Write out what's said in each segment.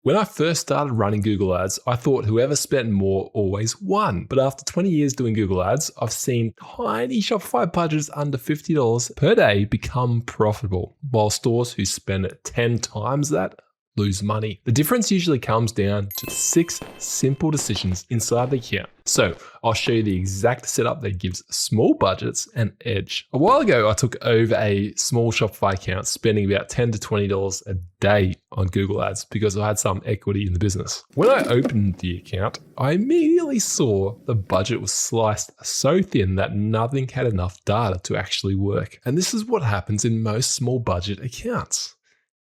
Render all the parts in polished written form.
When I first started running Google Ads, I thought whoever spent more always won. But after 20 years doing Google Ads, I've seen tiny Shopify budgets under $50 per day become profitable, while stores who spend 10 times that lose money. The difference usually comes down to 6 simple decisions inside the account. So I'll show you the exact setup that gives small budgets an edge. A while ago, I took over a small Shopify account, spending about $10 to $20 a day on Google Ads because I had some equity in the business. When I opened the account, I immediately saw the budget was sliced so thin that nothing had enough data to actually work. And this is what happens in most small budget accounts.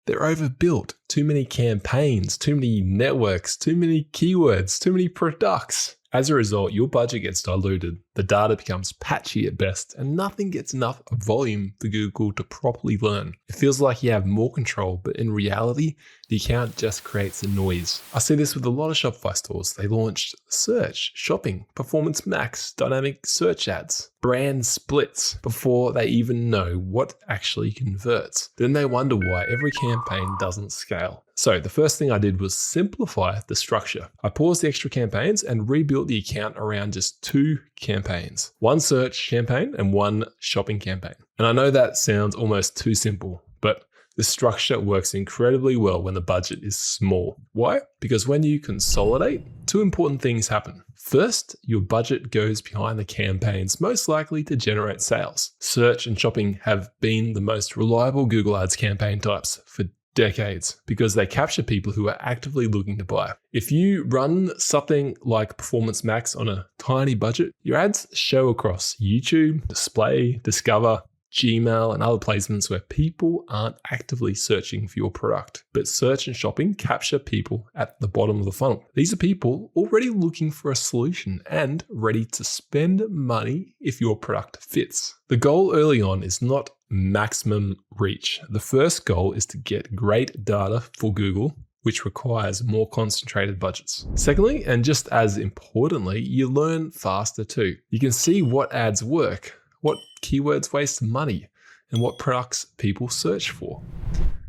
They're overbuilt. Too many campaigns, too many networks, too many keywords, too many products. As a result, your budget gets diluted, the data becomes patchy at best, and nothing gets enough volume for Google to properly learn. It feels like you have more control, but in reality, the account just creates a noise. I see this with a lot of Shopify stores. They launched search, shopping, performance max, dynamic search ads, brand splits before they even know what actually converts. Then they wonder why every campaign doesn't scale. So the first thing I did was simplify the structure. I paused the extra campaigns and rebuilt the account around just 2 campaigns, 1 search campaign and 1 shopping campaign. And I know that sounds almost too simple, but the structure works incredibly well when the budget is small. Why? Because when you consolidate, 2 important things happen. First, your budget goes behind the campaigns most likely to generate sales. Search and shopping have been the most reliable Google Ads campaign types for decades because they capture people who are actively looking to buy. If you run something like Performance Max on a tiny budget, your ads show across YouTube, Display, Discover, Gmail, and other placements where people aren't actively searching for your product. But search and shopping capture people at the bottom of the funnel. These are people already looking for a solution and ready to spend money if your product fits. The goal early on is not maximum reach. The first goal is to get great data for Google, which requires more concentrated budgets. Secondly, and just as importantly, you learn faster too. You can see what ads work, what keywords waste money, and what products people search for.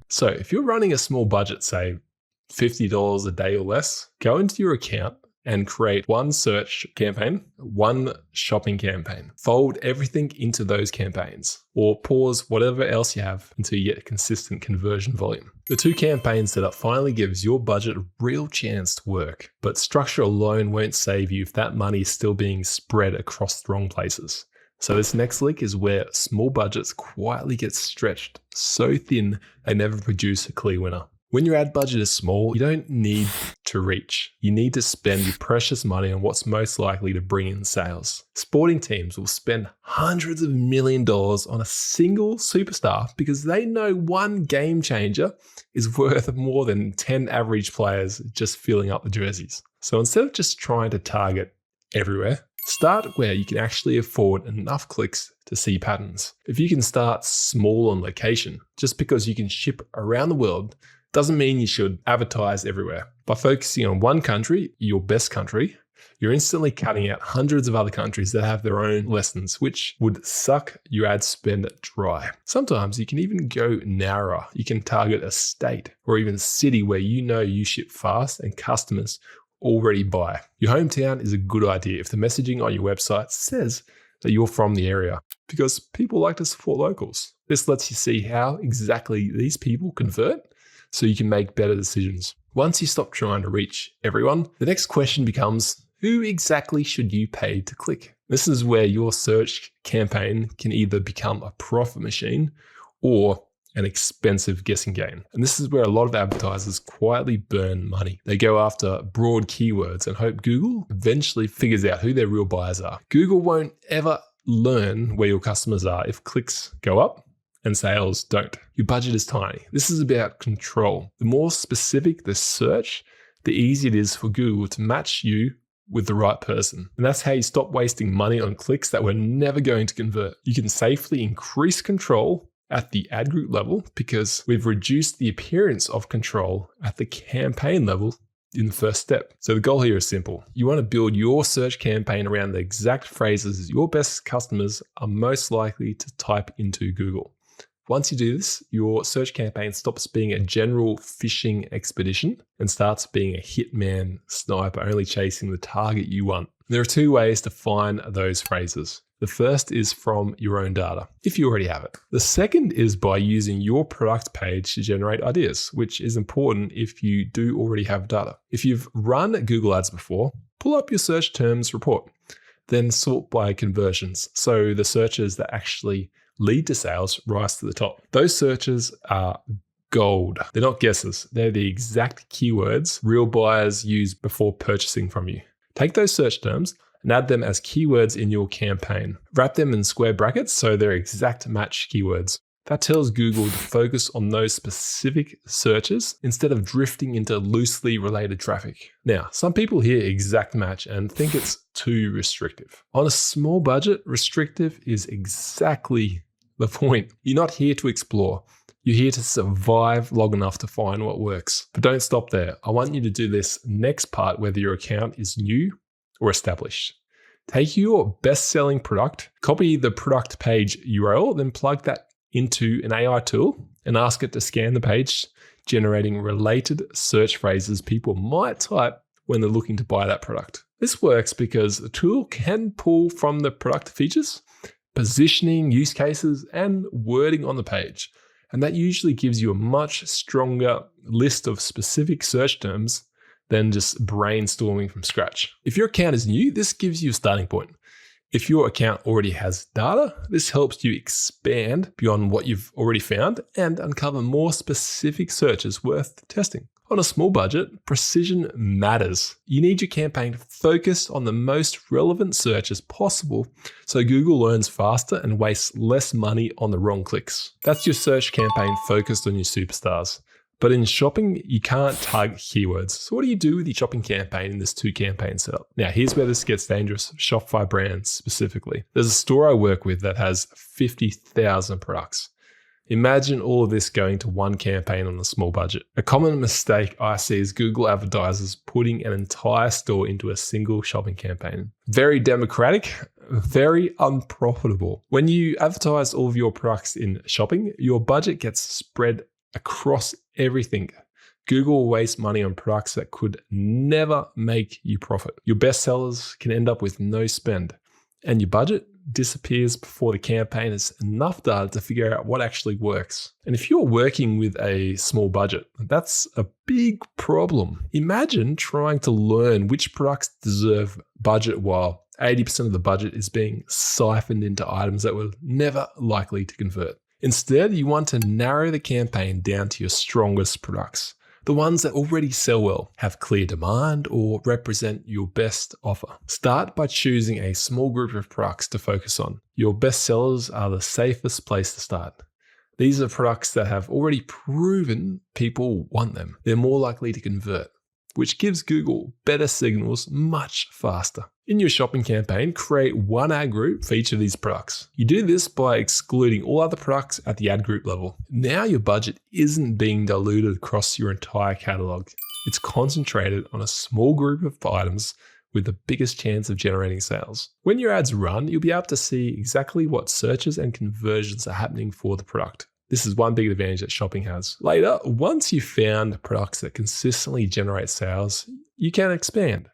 So if you're running a small budget, say $50 a day or less, go into your account and create 1 search campaign, 1 shopping campaign. Fold everything into those campaigns, or pause whatever else you have until you get a consistent conversion volume. The 2 campaign setup finally gives your budget a real chance to work, but structure alone won't save you if that money is still being spread across the wrong places. So this next link is where small budgets quietly get stretched so thin they never produce a clear winner. When your ad budget is small, you don't need to reach. You need to spend your precious money on what's most likely to bring in sales. Sporting teams will spend hundreds of millions of dollars on a single superstar because they know 1 game changer is worth more than 10 average players just filling up the jerseys. So instead of just trying to target everywhere, start where you can actually afford enough clicks to see patterns. If you can start small on location, just because you can ship around the world doesn't mean you should advertise everywhere. By focusing on 1 country, your best country, you're instantly cutting out hundreds of other countries that have their own lessons, which would suck your ad spend dry. Sometimes you can even go narrower. You can target a state or even city where you know you ship fast and customers already buy. Your hometown is a good idea if the messaging on your website says that you're from the area, because people like to support locals. This lets you see how exactly these people convert so you can make better decisions. Once you stop trying to reach everyone, the next question becomes, who exactly should you pay to click? This is where your search campaign can either become a profit machine or an expensive guessing game. And this is where a lot of advertisers quietly burn money. They go after broad keywords and hope Google eventually figures out who their real buyers are. Google won't ever learn where your customers are if clicks go up and sales don't. Your budget is tiny. This is about control. The more specific the search, the easier it is for Google to match you with the right person. And that's how you stop wasting money on clicks that were never going to convert. You can safely increase control at the ad group level because we've reduced the appearance of control at the campaign level in the first step. So the goal here is simple. You want to build your search campaign around the exact phrases your best customers are most likely to type into Google. Once you do this, your search campaign stops being a general fishing expedition and starts being a hitman sniper, only chasing the target you want. There are two ways to find those phrases. The first is from your own data, if you already have it. The second is by using your product page to generate ideas, which is important if you do already have data. If you've run Google Ads before, pull up your search terms report, then sort by conversions. So the searches that actually lead to sales rise to the top. Those searches are gold. They're not guesses. They're the exact keywords real buyers use before purchasing from you. Take those search terms and add them as keywords in your campaign. Wrap them in square brackets so they're exact match keywords. That tells Google to focus on those specific searches instead of drifting into loosely related traffic. Now, some people hear exact match and think it's too restrictive. On a small budget, restrictive is exactly the point. You're not here to explore. You're here to survive long enough to find what works. But don't stop there. I want you to do this next part whether your account is new or established. Take your best-selling product, copy the product page URL, then plug that into an AI tool and ask it to scan the page, generating related search phrases people might type when they're looking to buy that product. This works because the tool can pull from the product features, positioning, use cases, and wording on the page. And that usually gives you a much stronger list of specific search terms than just brainstorming from scratch. If your account is new, this gives you a starting point. If your account already has data, this helps you expand beyond what you've already found and uncover more specific searches worth testing. On a small budget, precision matters. You need your campaign focused on the most relevant searches possible so Google learns faster and wastes less money on the wrong clicks. That's your search campaign focused on your superstars. But in shopping, you can't target keywords. So what do you do with your shopping campaign in this 2-campaign setup? Now, here's where this gets dangerous. Shopify brands specifically. There's a store I work with that has 50,000 products. Imagine all of this going to one campaign on a small budget. A common mistake I see is Google advertisers putting an entire store into a single shopping campaign. Very democratic, very unprofitable. When you advertise all of your products in shopping, your budget gets spread across everything. Google will waste money on products that could never make you profit. Your best sellers can end up with no spend, and your budget disappears before the campaign has enough data to figure out what actually works. And if you're working with a small budget, that's a big problem. Imagine trying to learn which products deserve budget while 80% of the budget is being siphoned into items that were never likely to convert. Instead, you want to narrow the campaign down to your strongest products, the ones that already sell well, have clear demand, or represent your best offer. Start by choosing a small group of products to focus on. Your best sellers are the safest place to start. These are products that have already proven people want them. They're more likely to convert, which gives Google better signals much faster. In your shopping campaign, create one ad group for each of these products. You do this by excluding all other products at the ad group level. Now your budget isn't being diluted across your entire catalog. It's concentrated on a small group of items with the biggest chance of generating sales. When your ads run, you'll be able to see exactly what searches and conversions are happening for the product. This is one big advantage that shopping has. Later, once you've found products that consistently generate sales, you can expand.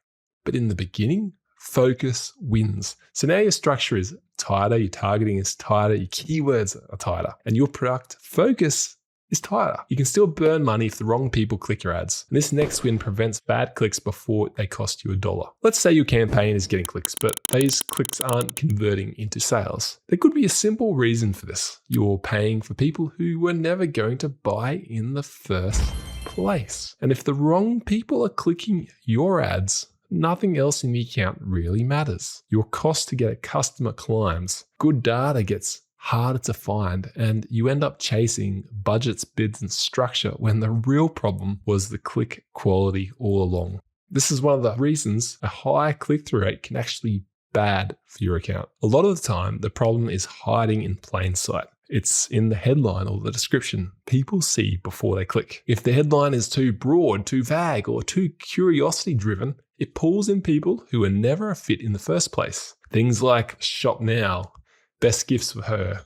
But in the beginning, focus wins. So now your structure is tighter, your targeting is tighter, your keywords are tighter, and your product focus is tighter. You can still burn money if the wrong people click your ads. And this next win prevents bad clicks before they cost you $1. Let's say your campaign is getting clicks, but these clicks aren't converting into sales. There could be a simple reason for this. You're paying for people who were never going to buy in the first place. And if the wrong people are clicking your ads, nothing else in the account really matters. Your cost to get a customer climbs. Good data gets harder to find, and you end up chasing budgets, bids, and structure when the real problem was the click quality all along. This is one of the reasons a high click-through rate can actually be bad for your account. A lot of the time, the problem is hiding in plain sight. It's in the headline or the description people see before they click. If the headline is too broad, too vague, or too curiosity-driven, it pulls in people who are never a fit in the first place. Things like shop now, best gifts for her,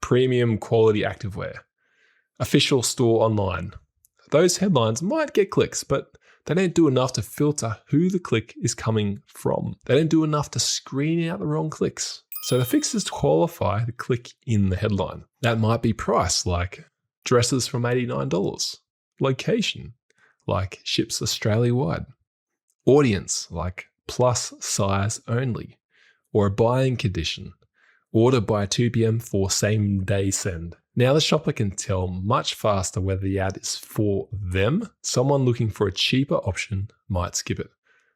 premium quality activewear, official store online. Those headlines might get clicks, but they don't do enough to filter who the click is coming from. They don't do enough to screen out the wrong clicks. So the fix is to qualify the click in the headline. That might be price, like dresses from $89. Location, like ships Australia-wide. Audience, like plus size only. Or a buying condition, order by 2 p.m. for same day send. Now the shopper can tell much faster whether the ad is for them. Someone looking for a cheaper option might skip it.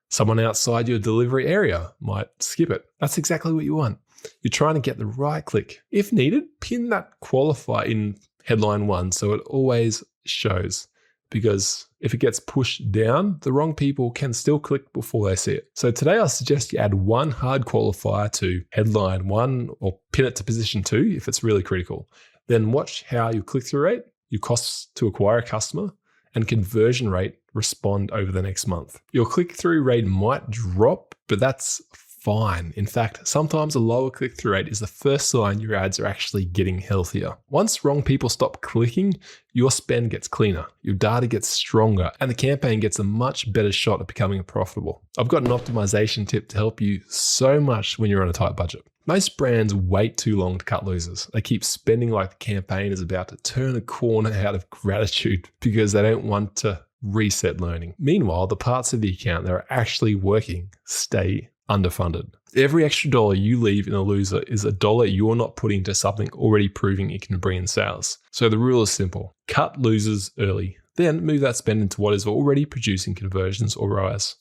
Someone outside your delivery area might skip it. That's exactly what you want. You're trying to get the right click. If needed, pin that qualify in headline 1 so it always shows. Because if it gets pushed down, the wrong people can still click before they see it. So today I suggest you add one hard qualifier to headline 1 or pin it to position 2 if it's really critical. Then watch how your click-through rate, your costs to acquire a customer, and conversion rate respond over the next month. Your click-through rate might drop, but that's fine. In fact, sometimes a lower click-through rate is the first sign your ads are actually getting healthier. Once wrong people stop clicking, your spend gets cleaner, your data gets stronger, and the campaign gets a much better shot at becoming profitable. I've got an optimization tip to help you so much when you're on a tight budget. Most brands wait too long to cut losers. They keep spending like the campaign is about to turn a corner out of gratitude because they don't want to reset learning. Meanwhile, the parts of the account that are actually working stay underfunded. Every extra dollar you leave in a loser is a dollar you're not putting into something already proving it can bring in sales. So the rule is simple. Cut losers early, then move that spend into what is already producing conversions or ROAS.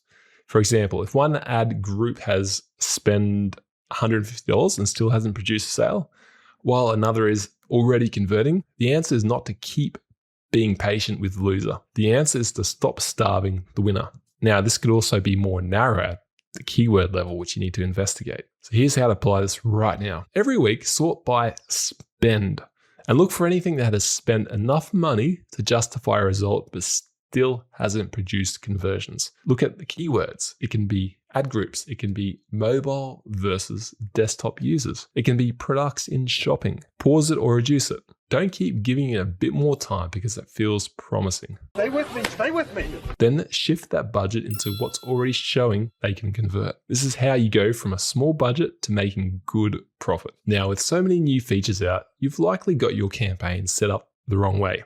For example, if one ad group has spent $150 and still hasn't produced a sale, while another is already converting, the answer is not to keep being patient with the loser. The answer is to stop starving the winner. Now, this could also be more narrow at the keyword level, which you need to investigate. So here's how to apply this right now. Every week, sort by spend and look for anything that has spent enough money to justify a result, but still hasn't produced conversions. Look at the keywords. It can be ad groups. It can be mobile versus desktop users. It can be products in shopping. Pause it or reduce it. Don't keep giving it a bit more time because it feels promising. Stay with me, stay with me. Then shift that budget into what's already showing they can convert. This is how you go from a small budget to making good profit. Now, with so many new features out, you've likely got your campaign set up the wrong way.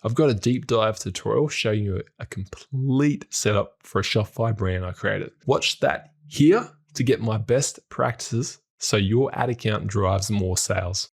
I've got a deep dive tutorial showing you a complete setup for a Shopify brand I created. Watch that here to get my best practices so your ad account drives more sales.